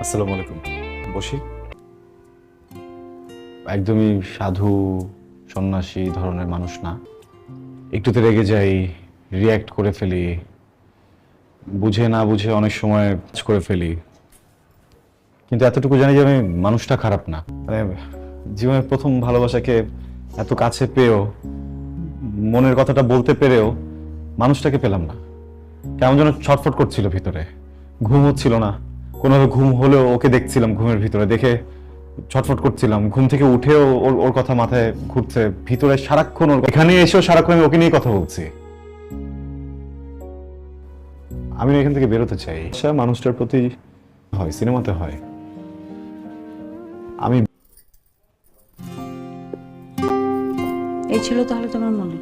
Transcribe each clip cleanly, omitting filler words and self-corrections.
আসসালামু আলাইকুম। বসি। একদমই সাধু সন্ন্যাসী ধরনের মানুষ না, একটুতে রেগে যাই, রিয়্যাক্ট করে ফেলি, বুঝে না বুঝে অনেক সময় করে ফেলি, কিন্তু এতটুকু জানি যে আমি মানুষটা খারাপ না। মানে জীবনের প্রথম ভালোবাসাকে এত কাছে পেয়েও, মনের কথাটা বলতে পেরেও মানুষটাকে পেলাম না। কেমন যেন ছটফট করছিল ভিতরে, ঘুম হচ্ছিল না। কোনোভাবে ঘুম হলেও ওকে দেখছিলাম, ঘুমের ভিতরে দেখে ছটফট করছিলাম। ঘুম থেকে উঠেও ওর ওর কথা মাথায় ঘুরছে, ভিতরে সারাক্ষণ এখানে এসেও সারাক্ষণ আমি ওকে নিয়ে কথা বলছি। আমি এখান থেকে বেরোতে চাই। আশা মানুষটার প্রতি হয়, সিনেমাতে হয়। আমি এই ছিল তাহলে তোমার মনে?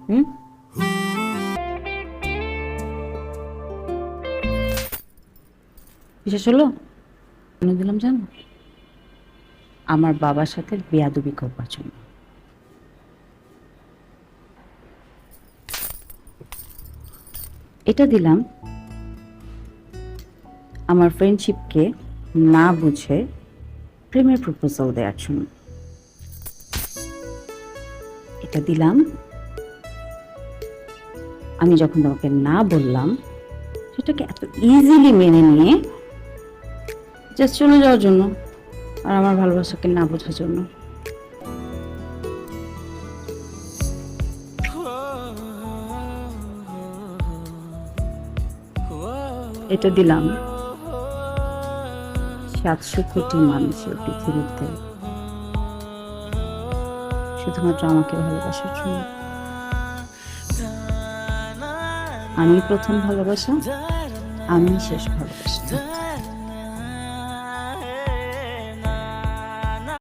হুম, বিশেষ হলো মনে দিলাম জানো, আমার বাবার সাথে বেয়াদবি করবার জন্য। এটা দিলাম আমার ফ্রেন্ডশিপকে না বুঝে প্রেমের প্রপোজাল দেওয়ার জন্য। এটা দিলাম আমি যখন তোমাকে না বললাম সেটাকে এত ইজিলি মেনে নিয়ে জাস্ট চলে যাওয়ার জন্য, আর আমার ভালোবাসাকে না বোঝার জন্য। এটা দিলাম 700 কোটি মানুষের পৃথিবীতে শুধুমাত্র আমাকে ভালোবাসার জন্য। আমি প্রথম ভালোবাসা, আমি শেষ ভালোবাসা।